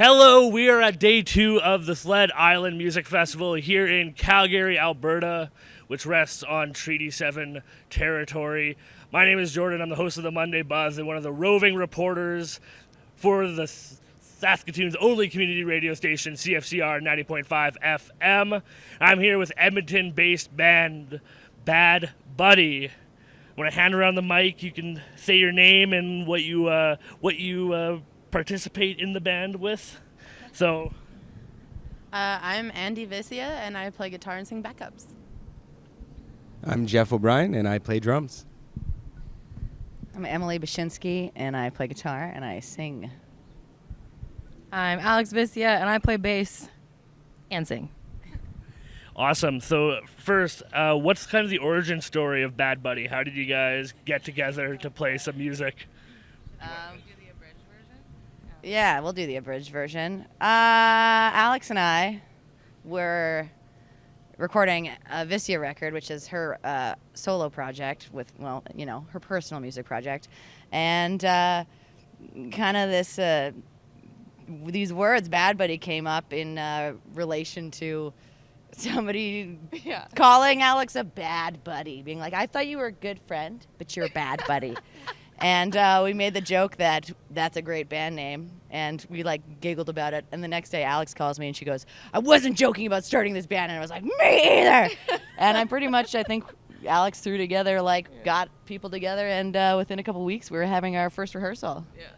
Hello, we are at day 2 of the Sled Island Music Festival here in Calgary, Alberta, which rests on Treaty 7 territory. My name is Jordan. I'm the host of the Monday Buzz and one of the roving reporters for the Saskatoon's only community radio station, CFCR 90.5 FM. I'm here with Edmonton-based band Bad Buddy. When I hand around the mic, you can say your name and what you participate in the band with. So, I'm Andy Vicia, and I play guitar and sing backups. I'm Jeff O'Brien, and I play drums. I'm Emily Bashinsky, and I play guitar and I sing. I'm Alex Vicia, and I play bass and sing. Awesome. So first, what's kind of the origin story of Bad Buddy? How did you guys get together to play some music? Yeah, we'll do the abridged version. Alex and I were recording a Vicia record, which is her solo project with, her personal music project. And kind of these words, Bad Buddy, came up in relation to somebody calling Alex a bad buddy, being like, I thought you were a good friend, but you're a bad buddy. And we made the joke that that's a great band name, and we giggled about it. And the next day, Alex calls me and she goes, I wasn't joking about starting this band. And I was like, me either. And I think Alex threw together, got people together, and within a couple weeks, we were having our first rehearsal. Yeah.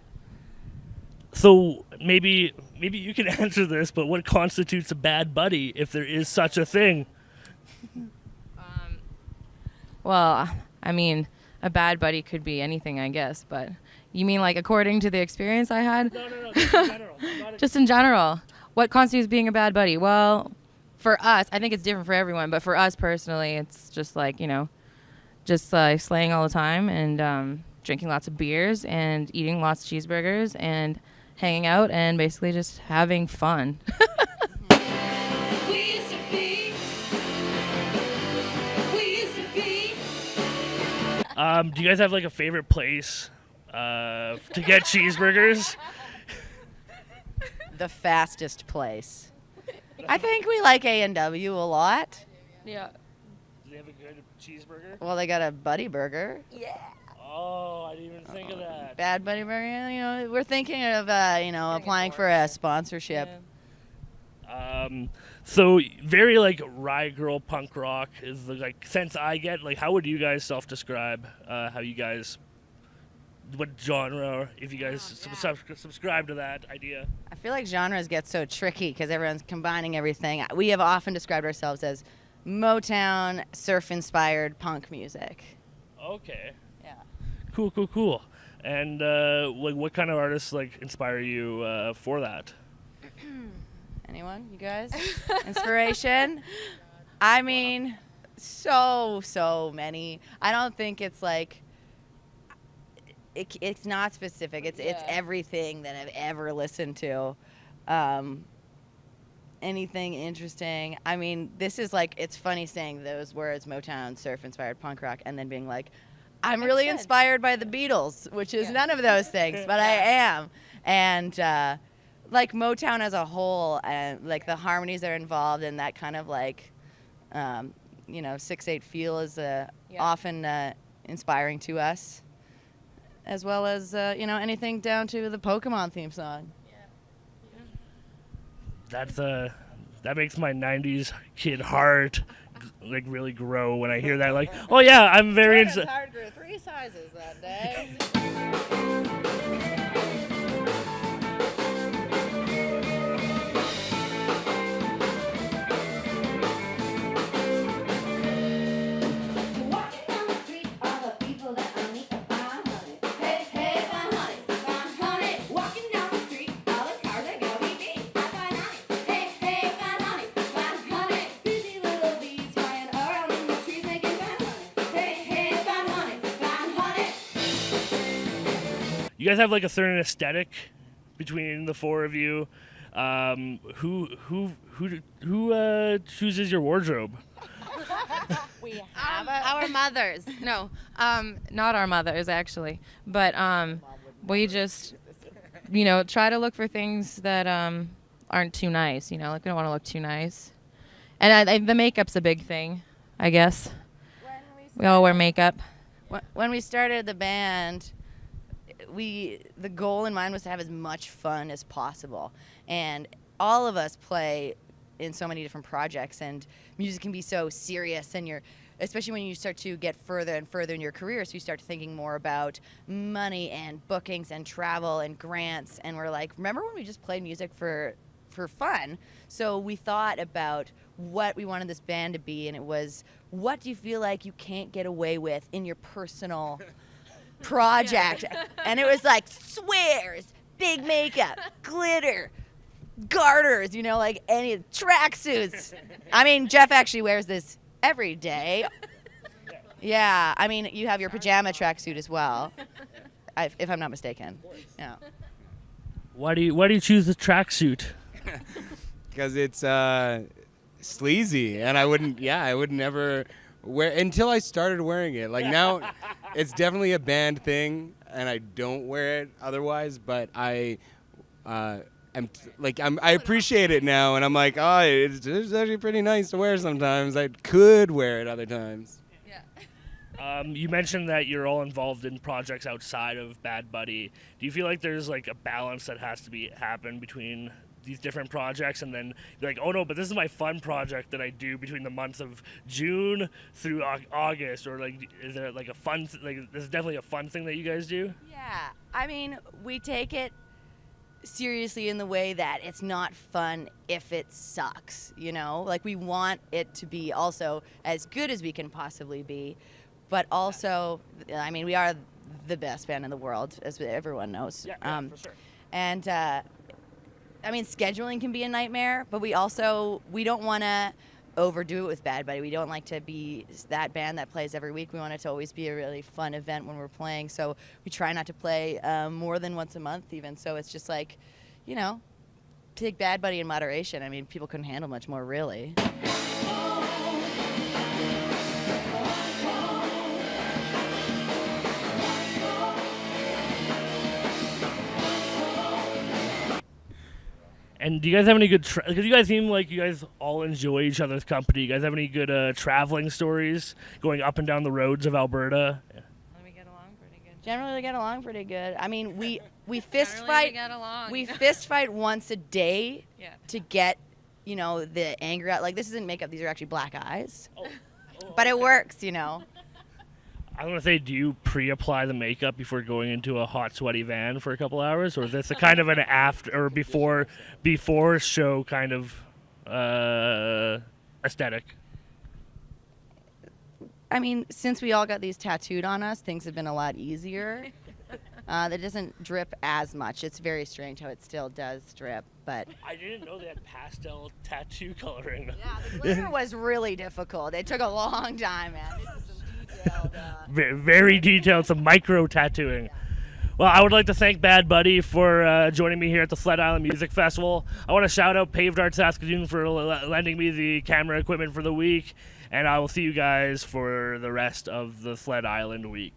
So maybe you can answer this, but what constitutes a bad buddy, if there is such a thing? A bad buddy could be anything, I guess, but you mean according to the experience I had? No, just in general. Just in general. What constitutes being a bad buddy? Well, for us, I think it's different for everyone, but for us personally, it's just slaying all the time and drinking lots of beers and eating lots of cheeseburgers and hanging out and basically just having fun. Do you guys have a favorite place to get cheeseburgers? The fastest place. I think we like A&W a lot. Yeah. Do they have a good cheeseburger? Well, they got a Buddy Burger. Yeah. Oh, I didn't even think of that. Bad Buddy Burger. We're thinking of applying for a sponsorship. Yeah. So very riot girl punk rock is the sense I get. How would you guys self-describe what genre, if you guys subscribe to that idea? I feel like genres get so tricky because everyone's combining everything. We have often described ourselves as Motown surf-inspired punk music. Okay. Yeah. Cool. And what kind of artists inspire you for that? Anyone? You guys? Inspiration? I mean, so many. I don't think it's it's not specific. It's everything that I've ever listened to. Anything interesting. I mean, this is it's funny saying those words, Motown, surf-inspired punk rock, and then being I'm really inspired by the Beatles, which is none of those things, but I am. And Motown as a whole, and the harmonies that are involved in that kind of 6/8 feel is often inspiring to us, as well as anything down to the Pokemon theme song. That makes my 90s kid heart really grow when I hear that. Oh yeah, I'm very into. Heart grew 3 sizes that day. You guys have a certain aesthetic between the four of you. Who chooses your wardrobe? We have Our mothers. No, not our mothers, actually. But we just try to look for things that aren't too nice. Like we don't want to look too nice. And the makeup's a big thing, I guess. We all wear makeup. When we started the band, the goal in mind was to have as much fun as possible. And all of us play in so many different projects, and music can be so serious, and especially when you start to get further and further in your career, so you start thinking more about money and bookings and travel and grants. And we're like, remember when we just played music for fun? So we thought about what we wanted this band to be, and it was, what do you feel like you can't get away with in your personal project? And it was like swears, big makeup, glitter, garters, like any tracksuits. I mean, Jeff actually wears this every day. Yeah, I mean, you have your pajama tracksuit as well, if I'm not mistaken. Yeah. Why do you choose the tracksuit? Because it's sleazy, and I would never wear until I started wearing it. Like now, it's definitely a band thing, and I don't wear it otherwise. But I appreciate it now, and I'm like, oh, it's actually pretty nice to wear sometimes. I could wear it other times. You mentioned that you're all involved in projects outside of Bad Buddy. Do you feel like there's like a balance that has to happen between these different projects, and then you're like, oh no, but this is my fun project that I do between the months of June through August, or like, is there like a fun, this is definitely a fun thing that you guys do? Yeah, I mean, we take it seriously in the way that it's not fun if it sucks, like we want it to be also as good as we can possibly be, but also, I mean, we are the best band in the world, as everyone knows. Yeah, for sure. And I mean, scheduling can be a nightmare, but we don't want to overdo it with Bad Buddy. We don't like to be that band that plays every week. We want it to always be a really fun event when we're playing. So we try not to play more than once a month even. So it's just like, take Bad Buddy in moderation. I mean, people couldn't handle much more, really. And do you guys have any good, because you guys seem like you guys all enjoy each other's company. You guys have any good traveling stories going up and down the roads of Alberta? We get along pretty good. Generally, we get along pretty good. I mean, we fist fight. We fist fight once a day to get, the anger out. Like, this isn't makeup; these are actually black eyes. But it works, I was going to say, do you pre-apply the makeup before going into a hot, sweaty van for a couple hours? Or is this a kind of an after or before show kind of aesthetic? I mean, since we all got these tattooed on us, things have been a lot easier. That doesn't drip as much. It's very strange how it still does drip, but... I didn't know they had pastel tattoo coloring. Yeah, the glitter was really difficult. It took a long time, man. This is some detailed... Very detailed, some micro tattooing. Well, I would like to thank Bad Buddy for joining me here at the Sled Island Music Festival. I want to shout out Paved Art Saskatoon for lending me the camera equipment for the week, and I will see you guys for the rest of the Sled Island week.